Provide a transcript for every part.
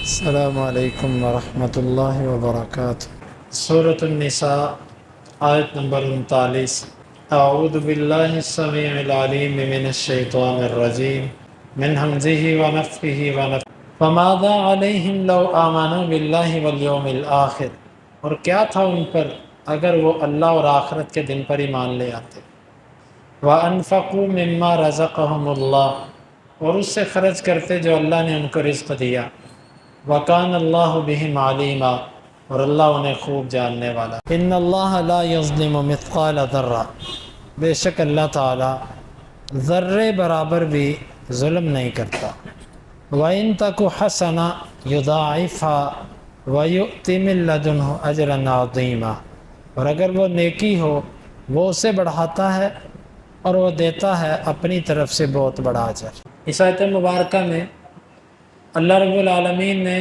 السلام علیکم ورحمۃ اللہ وبرکاتہ۔ سورۃ النساء آیت نمبر 39۔ اعوذ باللہ السمیع العلیم من الشیطان الرجیم من ہمزہ ونفخہ ونفثہ فماذا علیہم لو آمنوا باللہ والیوم الآخر، اور کیا تھا ان پر اگر وہ اللہ اور آخرت کے دن پر ایمان لے آتے۔ وانفقوا مما رزقہم اللہ، اور اس سے خرچ کرتے جو اللہ نے ان کو رزق دیا۔ وَكَانَ اللَّهُ بِهِمْ عَلِيمًا، اور اللہ انہیں خوب جاننے والا۔ ان اللہ لا یظلم مثقال ذرہ، بے شک اللہ تعالی ذرے برابر بھی ظلم نہیں کرتا۔ وَإِن تَكُ حَسَنَةً يُضَاعِفْهَا وَيُؤْتِ مِن لَّدُنْهُ أَجْرًا عَظِيمًا، اور اگر وہ نیکی ہو وہ اسے بڑھاتا ہے اور وہ دیتا ہے اپنی طرف سے بہت بڑا اجر۔ اس آیت مبارکہ میں اللہ رب العالمین نے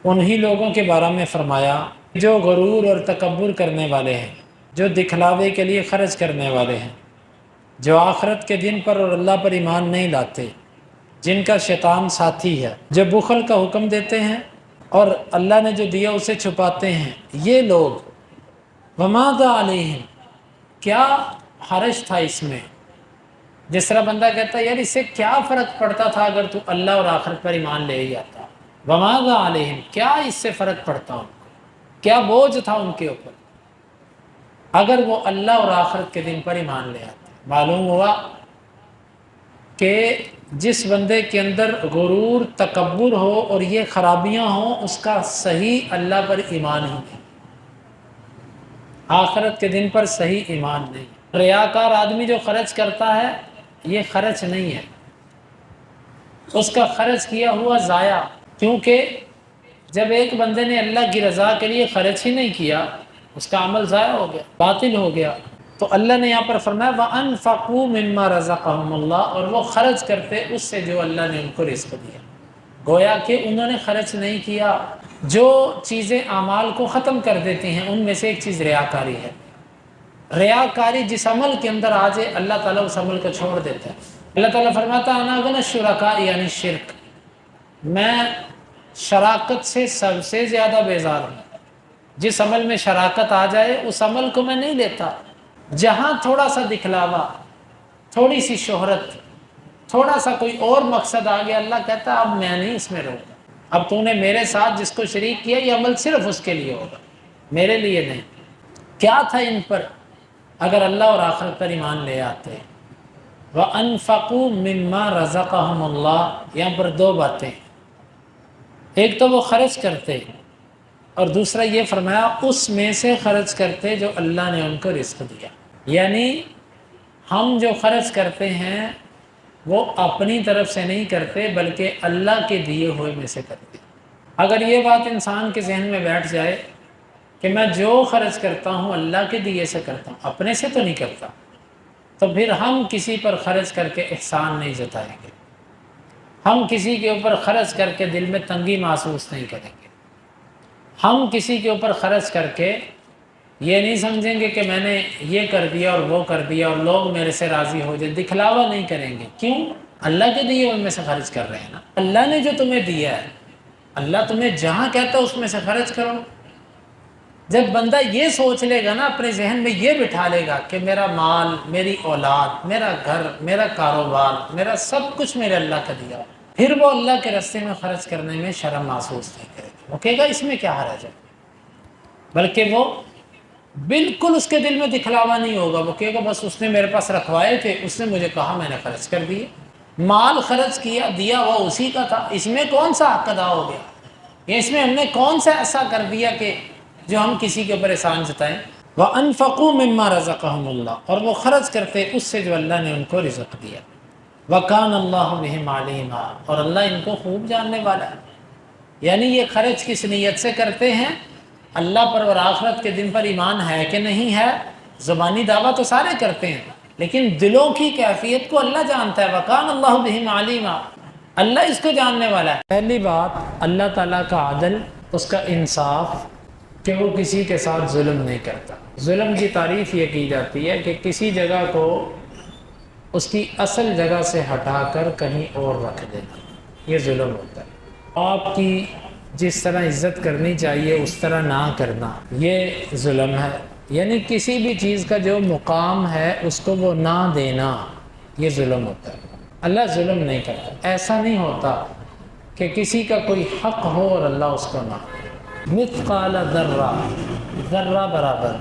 انہی لوگوں کے بارے میں فرمایا جو غرور اور تکبر کرنے والے ہیں، جو دکھلاوے کے لیے خرچ کرنے والے ہیں، جو آخرت کے دن پر اور اللہ پر ایمان نہیں لاتے، جن کا شیطان ساتھی ہے، جو بخل کا حکم دیتے ہیں اور اللہ نے جو دیا اسے چھپاتے ہیں، یہ لوگ وَمَاذَا عَلَيْهِمْ، کیا حرج تھا اس میں؟ جس طرح بندہ کہتا ہے یار اس سے کیا فرق پڑتا تھا اگر تو اللہ اور آخرت پر ایمان لے ہی آتا۔ وَمَاذَا عَلَيْهِمْ، کیا اس سے فرق پڑتا ان کو، کیا بوجھ تھا ان کے اوپر اگر وہ اللہ اور آخرت کے دن پر ایمان لے آتے۔ معلوم ہوا کہ جس بندے کے اندر غرور تکبر ہو اور یہ خرابیاں ہوں، اس کا صحیح اللہ پر ایمان ہی نہیں، آخرت کے دن پر صحیح ایمان نہیں۔ ریاکار آدمی جو خرچ کرتا ہے یہ خرچ نہیں ہے، اس کا خرچ کیا ہوا ضائع، کیونکہ جب ایک بندے نے اللہ کی رضا کے لیے خرچ ہی نہیں کیا اس کا عمل ضائع ہو گیا، باطل ہو گیا۔ تو اللہ نے یہاں پر فرمایا وَأَنفَقُوا مِمَّا رَزَقَهُمُ اللَّهُ، اور وہ خرچ کرتے اس سے جو اللہ نے ان کو رزق دیا۔ گویا کہ انہوں نے خرچ نہیں کیا۔ جو چیزیں اعمال کو ختم کر دیتی ہیں ان میں سے ایک چیز ریاکاری ہے۔ ریاکاری جس عمل کے اندر آ جائے اللہ تعالیٰ اس عمل کو چھوڑ دیتا ہے۔ اللہ تعالیٰ فرماتا ہے انا اغنی الشرکاء یعنی شرک، میں شراکت سے سب سے زیادہ بیزار ہوں۔ جس عمل میں شراکت آ جائے اس عمل کو میں نہیں لیتا۔ جہاں تھوڑا سا دکھلاوا، تھوڑی سی شہرت، تھوڑا سا کوئی اور مقصد آ گیا، اللہ کہتا ہے اب میں نہیں اس میں روکا، اب تو نے میرے ساتھ جس کو شریک کیا یہ عمل صرف اس کے لیے ہوگا، میرے لیے نہیں۔ کیا تھا ان پر اگر اللہ اور آخرت پر ایمان لے آتے؟ وَأَنفَقُوا مِمَّا رَزَقَهُمُ اللَّهُ، یہاں پر دو باتیں، ایک تو وہ خرچ کرتے اور دوسرا یہ فرمایا اس میں سے خرچ کرتے جو اللہ نے ان کو رزق دیا۔ یعنی ہم جو خرچ کرتے ہیں وہ اپنی طرف سے نہیں کرتے بلکہ اللہ کے دیے ہوئے میں سے کرتے۔ اگر یہ بات انسان کے ذہن میں بیٹھ جائے کہ میں جو خرچ کرتا ہوں اللہ کے دیے سے کرتا ہوں، اپنے سے تو نہیں کرتا، تو پھر ہم کسی پر خرچ کر کے احسان نہیں جتائیں گے، ہم کسی کے اوپر خرچ کر کے دل میں تنگی محسوس نہیں کریں گے، ہم کسی کے اوپر خرچ کر کے یہ نہیں سمجھیں گے کہ میں نے یہ کر دیا اور وہ کر دیا اور لوگ میرے سے راضی ہو جائے، دکھلاوا نہیں کریں گے۔ کیوں؟ اللہ کے دیے ان میں سے خرچ کر رہے ہیں نا، اللہ نے جو تمہیں دیا ہے، اللہ تمہیں جہاں کہتا ہے اس میں سے خرچ کرو۔ جب بندہ یہ سوچ لے گا نا، اپنے ذہن میں یہ بٹھا لے گا کہ میرا مال، میری اولاد، میرا گھر، میرا کاروبار، میرا سب کچھ میرے اللہ کا دیا، پھر وہ اللہ کے راستے میں خرچ کرنے میں شرم محسوس نہیں کرے گا، وہ کہے گا اس میں کیا حرج ہے، بلکہ وہ بالکل اس کے دل میں دکھلاوا نہیں ہوگا، وہ کہے گا بس اس نے میرے پاس رکھوائے تھے، اس نے مجھے کہا میں نے خرچ کر دیے، مال خرچ کیا، دیا وہ اسی کا تھا، اس میں کون سا حق ادا ہو گیا، یا اس میں ہم نے کون سا ایسا کر دیا کہ جو ہم کسی کے اوپر احسان جتائیں۔ وَأَنفَقُوا مِمَّا رَزَقَهُمُ اللَّهُ، اور وہ خرچ کرتے اس سے جو اللہ نے ان کو رزق دیا۔ وَكَانَ اللَّهُ بِهِمْ عَلِيمًا، اور اللہ ان کو خوب جاننے والا ہے۔ یعنی یہ خرچ کس نیت سے کرتے ہیں؟ اللہ پر اور آخرت کے دن پر ایمان ہے کہ نہیں ہے؟ زبانی دعویٰ تو سارے کرتے ہیں لیکن دلوں کی کیفیت کو اللہ جانتا ہے۔ وَكَانَ اللَّهُ بِهِمْ عَلِيمًا، اللہ اس کو جاننے والا ہے۔ پہلی بات اللہ تعالیٰ کا عدل، اس کا انصاف، کہ وہ کسی کے ساتھ ظلم نہیں کرتا۔ ظلم کی تعریف یہ کی جاتی ہے کہ کسی جگہ کو اس کی اصل جگہ سے ہٹا کر کہیں اور رکھ دینا، یہ ظلم ہوتا ہے۔ آپ کی جس طرح عزت کرنی چاہیے اس طرح نہ کرنا، یہ ظلم ہے۔ یعنی کسی بھی چیز کا جو مقام ہے اس کو وہ نہ دینا، یہ ظلم ہوتا ہے۔ اللہ ظلم نہیں کرتا، ایسا نہیں ہوتا کہ کسی کا کوئی حق ہو اور اللہ اس کو نہ۔ مثقال ذرہ، ذرہ برابر،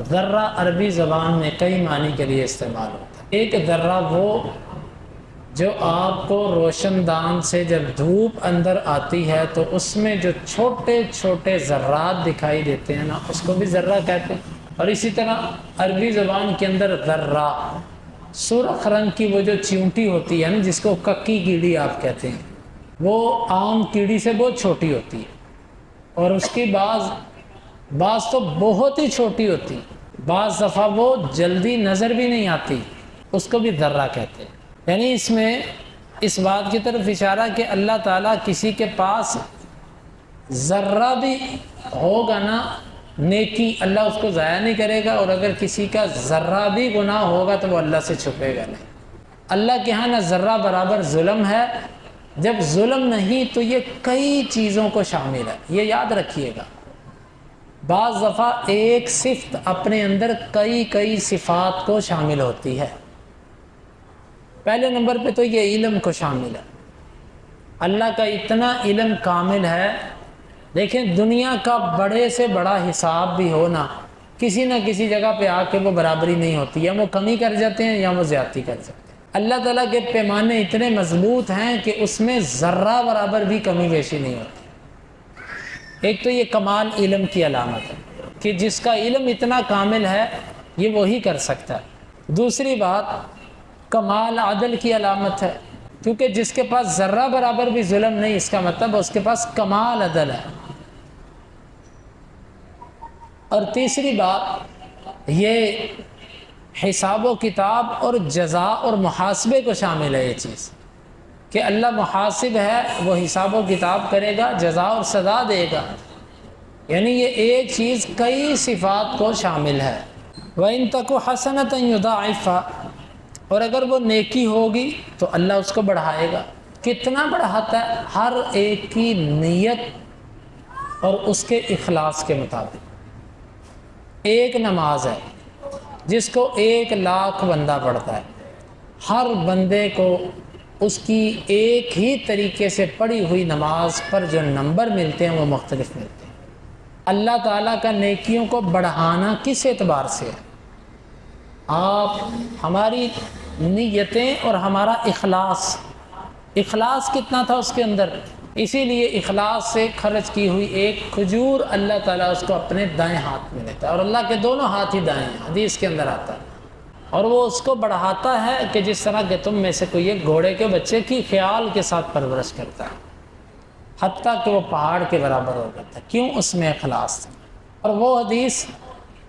ذرہ عربی زبان میں کئی معنی کے لیے استعمال ہوتا ہے۔ ایک ذرہ وہ جو آپ کو روشن دان سے جب دھوپ اندر آتی ہے تو اس میں جو چھوٹے چھوٹے ذرات دکھائی دیتے ہیں نا، اس کو بھی ذرہ کہتے ہیں۔ اور اسی طرح عربی زبان کے اندر ذرہ، سرخ رنگ کی وہ جو چیونٹی ہوتی ہے نا، جس کو ککی کیڑی آپ کہتے ہیں، وہ عام کیڑی سے بہت چھوٹی ہوتی ہے، اور اس کی بعض تو بہت ہی چھوٹی ہوتی، بعض دفعہ وہ جلدی نظر بھی نہیں آتی، اس کو بھی ذرہ کہتے ہیں۔ یعنی اس میں اس بات کی طرف اشارہ کہ اللہ تعالیٰ کسی کے پاس ذرہ بھی ہوگا نا نیکی، اللہ اس کو ضائع نہیں کرے گا، اور اگر کسی کا ذرہ بھی گناہ ہوگا تو وہ اللہ سے چھپے گا نہیں۔ اللہ کے ہاں نہ ذرہ برابر ظلم ہے، جب ظلم نہیں تو یہ کئی چیزوں کو شامل ہے، یہ یاد رکھیے گا۔ بعض دفعہ ایک صفت اپنے اندر کئی صفات کو شامل ہوتی ہے۔ پہلے نمبر پہ تو یہ علم کو شامل ہے، اللہ کا اتنا علم کامل ہے۔ دیکھیں دنیا کا بڑے سے بڑا حساب بھی ہو نا، کسی نہ کسی جگہ پہ آ کے وہ برابری نہیں ہوتی، یا وہ کمی کر جاتے ہیں یا وہ زیادتی کر جاتے ہیں۔ اللہ تعالیٰ کے پیمانے اتنے مضبوط ہیں کہ اس میں ذرہ برابر بھی کمی بیشی نہیں ہوتی۔ ایک تو یہ کمال علم کی علامت ہے کہ جس کا علم اتنا کامل ہے یہ وہی کر سکتا ہے۔ دوسری بات کمال عدل کی علامت ہے، کیونکہ جس کے پاس ذرہ برابر بھی ظلم نہیں، اس کا مطلب اس کے پاس کمال عدل ہے۔ اور تیسری بات یہ حساب و کتاب اور جزا اور محاسبے کو شامل ہے، یہ چیز کہ اللہ محاسب ہے، وہ حساب و کتاب کرے گا، جزا اور سزا دے گا۔ یعنی یہ ایک چیز کئی صفات کو شامل ہے۔ وَإِن تَكُ حَسَنَةً يُضَاعِفْهَا، اور اگر وہ نیکی ہوگی تو اللہ اس کو بڑھائے گا۔ کتنا بڑھاتا ہے؟ ہر ایک کی نیت اور اس کے اخلاص کے مطابق۔ ایک نماز ہے جس کو 1,00,000 بندہ پڑھتا ہے، ہر بندے کو اس کی ایک ہی طریقے سے پڑھی ہوئی نماز پر جو نمبر ملتے ہیں وہ مختلف ملتے ہیں۔ اللہ تعالیٰ کا نیکیوں کو بڑھانا کس اعتبار سے ہے؟ آپ ہماری نیتیں اور ہمارا اخلاص کتنا تھا اس کے اندر، اسی لیے اخلاص سے خرچ کی ہوئی ایک کھجور اللہ تعالیٰ اس کو اپنے دائیں ہاتھ میں لیتا ہے، اور اللہ کے دونوں ہاتھ ہی دائیں ہیں، حدیث کے اندر آتا ہے، اور وہ اس کو بڑھاتا ہے کہ جس طرح کہ تم میں سے کوئی ایک گھوڑے کے بچے کی خیال کے ساتھ پرورش کرتا ہے، حتیٰ کہ وہ پہاڑ کے برابر ہو جاتا ہے۔ کیوں؟ اس میں اخلاص تھا۔ اور وہ حدیث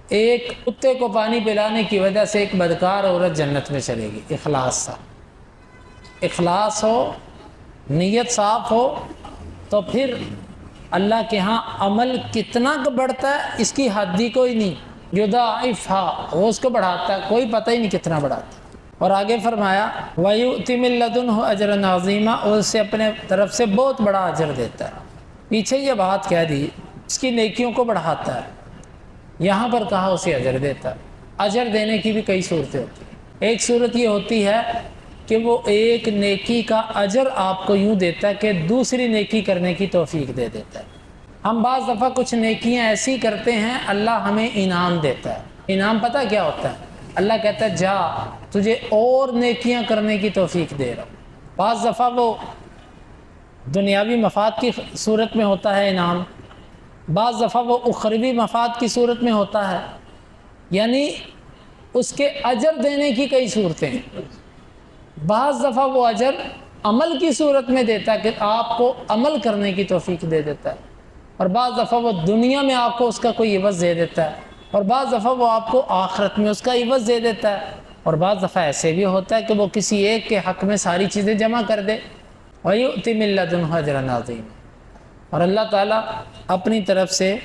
ایک کتے کو پانی پلانے کی وجہ سے ایک بدکار عورت جنت میں چلے گی، اخلاص تھا۔ اخلاص ہو، نیت صاف ہو تو پھر اللہ کے ہاں عمل کتنا بڑھتا ہے اس کی حد ہی کوئی نہیں۔ یضاعفھا، وہ اس کو بڑھاتا ہے، کوئی پتہ ہی نہیں کتنا بڑھاتا ہے۔ اور آگے فرمایا وَيُؤْتِ مِن لَّدُنْهُ أَجْرًا عَظِيمًا، اور اسے اپنے طرف سے بہت بڑا اجر دیتا ہے۔ پیچھے یہ بات کہہ دی اس کی نیکیوں کو بڑھاتا ہے، یہاں پر کہا اسے اجر دیتا ہے۔ اجر دینے کی بھی کئی صورتیں ہوتی ہیں۔ ایک صورت یہ ہوتی ہے کہ وہ ایک نیکی کا اجر آپ کو یوں دیتا ہے کہ دوسری نیکی کرنے کی توفیق دے دیتا ہے۔ ہم بعض دفعہ کچھ نیکیاں ایسی کرتے ہیں، اللہ ہمیں انعام دیتا ہے۔ انعام پتہ کیا ہوتا ہے؟ اللہ کہتا ہے جا تجھے اور نیکیاں کرنے کی توفیق دے رہا ہوں۔ بعض دفعہ وہ دنیاوی مفاد کی صورت میں ہوتا ہے انعام، بعض دفعہ وہ اخروی مفاد کی صورت میں ہوتا ہے، یعنی اس کے اجر دینے کی کئی صورتیں ہیں۔ بعض دفعہ وہ اجر عمل کی صورت میں دیتا ہے کہ آپ کو عمل کرنے کی توفیق دے دیتا ہے، اور بعض دفعہ وہ دنیا میں آپ کو اس کا کوئی عوض دے دیتا ہے، اور بعض دفعہ وہ آپ کو آخرت میں اس کا عوض دے دیتا ہے، اور بعض دفعہ ایسے بھی ہوتا ہے کہ وہ کسی ایک کے حق میں ساری چیزیں جمع کر دے۔ وَيُؤْتِ مِن لَّدُنْهُ أَجْرًا عَظِيمًا، اور اللہ تعالیٰ اپنی طرف سے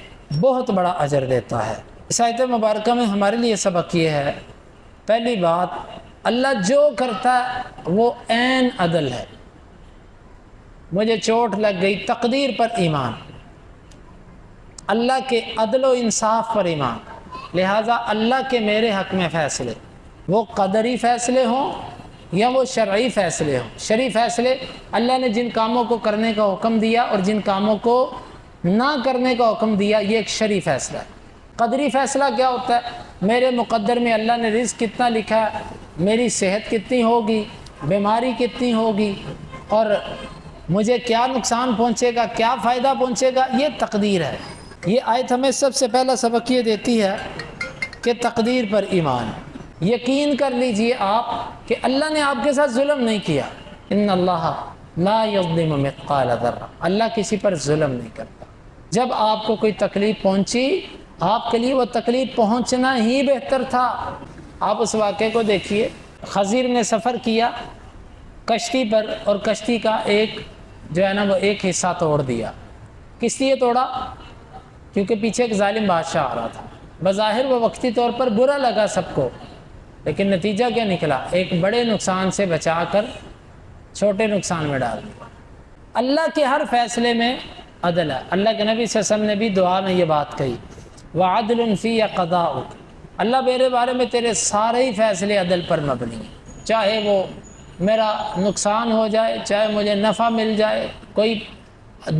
بہت بڑا اجر دیتا ہے۔ اس آیت مبارکہ میں ہمارے لیے سبق یہ ہے، پہلی بات اللہ جو کرتا ہے وہ عین عدل ہے۔ مجھے چوٹ لگ گئی، تقدیر پر ایمان، اللہ کے عدل و انصاف پر ایمان، لہٰذا اللہ کے میرے حق میں فیصلے، وہ قدری فیصلے ہوں یا وہ شرعی فیصلے ہوں۔ شرعی فیصلے، اللہ نے جن کاموں کو کرنے کا حکم دیا اور جن کاموں کو نہ کرنے کا حکم دیا، یہ ایک شرعی فیصلہ ہے۔ قدری فیصلہ کیا ہوتا ہے؟ میرے مقدر میں اللہ نے رزق کتنا لکھا ہے، میری صحت کتنی ہوگی، بیماری کتنی ہوگی، اور مجھے کیا نقصان پہنچے گا، کیا فائدہ پہنچے گا، یہ تقدیر ہے۔ یہ آیت ہمیں سب سے پہلا سبق یہ دیتی ہے کہ تقدیر پر ایمان۔ یقین کر لیجئے آپ کہ اللہ نے آپ کے ساتھ ظلم نہیں کیا۔ ان اللہ لا یظلم مثقال ذرہ، اللہ کسی پر ظلم نہیں کرتا۔ جب آپ کو کوئی تکلیف پہنچی، آپ کے لیے وہ تکلیف پہنچنا ہی بہتر تھا۔ آپ اس واقعے کو دیکھیے، خضر نے سفر کیا کشتی پر، اور کشتی کا ایک جو ہے نا وہ ایک حصہ توڑ دیا۔ کس لیے توڑا؟ کیونکہ پیچھے ایک ظالم بادشاہ آ رہا تھا۔ بظاہر وہ وقتی طور پر برا لگا سب کو، لیکن نتیجہ کیا نکلا؟ ایک بڑے نقصان سے بچا کر چھوٹے نقصان میں ڈال دیا۔ اللہ کے ہر فیصلے میں عدل ہے۔ اللہ کے نبی صلی اللہ علیہ وسلم نے بھی دعا میں یہ بات کہی، وَعَدْلٌ فِي قَضَاؤُكَ، اللہ میرے بارے میں تیرے سارے ہی فیصلے عدل پر مبنی ہیں، چاہے وہ میرا نقصان ہو جائے، چاہے مجھے نفع مل جائے، کوئی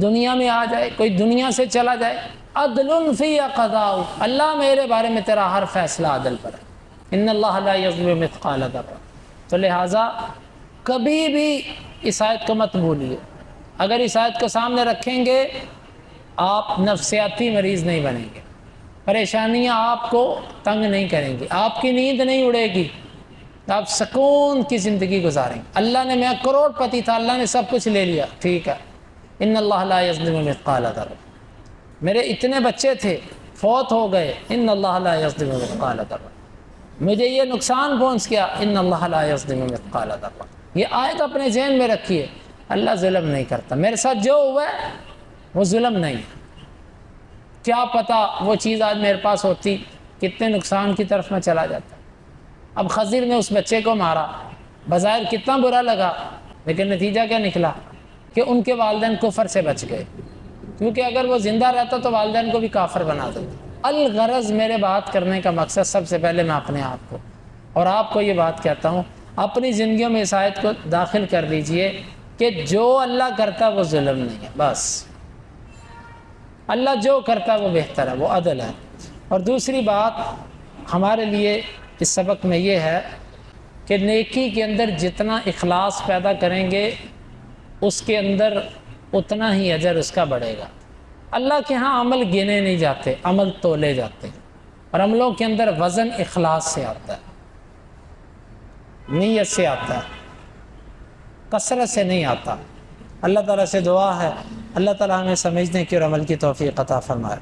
دنیا میں آ جائے، کوئی دنیا سے چلا جائے، عدل فی قضاؤ، اللہ میرے بارے میں تیرا ہر فیصلہ عدل پر ہے۔ ان اللہ لا یظلم مثقال ذرہ۔ تو لہٰذا کبھی بھی اس آیت کو مت بھولیے۔ اگر اس آیت کو سامنے رکھیں گے، آپ نفسیاتی مریض نہیں بنیں گے، پریشانیاں آپ کو تنگ نہیں کریں گی، آپ کی نیند نہیں اڑے گی، آپ سکون کی زندگی گزاریں گے۔ اللہ نے، میں کروڑ پتی تھا، اللہ نے سب کچھ لے لیا، ٹھیک ہے، ان اللہ لا یظلم مثقال ذرہ۔ میرے اتنے بچے تھے، فوت ہو گئے، ان اللہ لا یظلم مثقال ذرہ۔ مجھے یہ نقصان پہنچ گیا، ان اللہ لا یظلم مثقال ذرہ۔ یہ آیت اپنے ذہن میں رکھیے، اللہ ظلم نہیں کرتا۔ میرے ساتھ جو ہوا ہے وہ ظلم نہیں ہے۔ کیا پتہ وہ چیز آج میرے پاس ہوتی، کتنے نقصان کی طرف میں چلا جاتا۔ اب خضر نے اس بچے کو مارا، بظاہر کتنا برا لگا، لیکن نتیجہ کیا نکلا کہ ان کے والدین کفر سے بچ گئے، کیونکہ اگر وہ زندہ رہتا تو والدین کو بھی کافر بنا دیتا۔ الغرض میرے بات کرنے کا مقصد، سب سے پہلے میں اپنے آپ کو اور آپ کو یہ بات کہتا ہوں، اپنی زندگیوں میں اس آیت کو داخل کر لیجئے کہ جو اللہ کرتا وہ ظلم نہیں ہے، بس اللہ جو کرتا وہ بہتر ہے، وہ عدل ہے۔ اور دوسری بات ہمارے لیے اس سبق میں یہ ہے کہ نیکی کے اندر جتنا اخلاص پیدا کریں گے، اس کے اندر اتنا ہی اجر اس کا بڑھے گا۔ اللہ کے ہاں عمل گنے نہیں جاتے، عمل تولے جاتے ہیں، اور عملوں کے اندر وزن اخلاص سے آتا ہے، نیت سے آتا ہے، کثرت سے نہیں آتا۔ اللہ تعالیٰ سے دعا ہے، اللہ تعالیٰ ہمیں سمجھنے کی اور عمل کی توفیق عطا فرمائے۔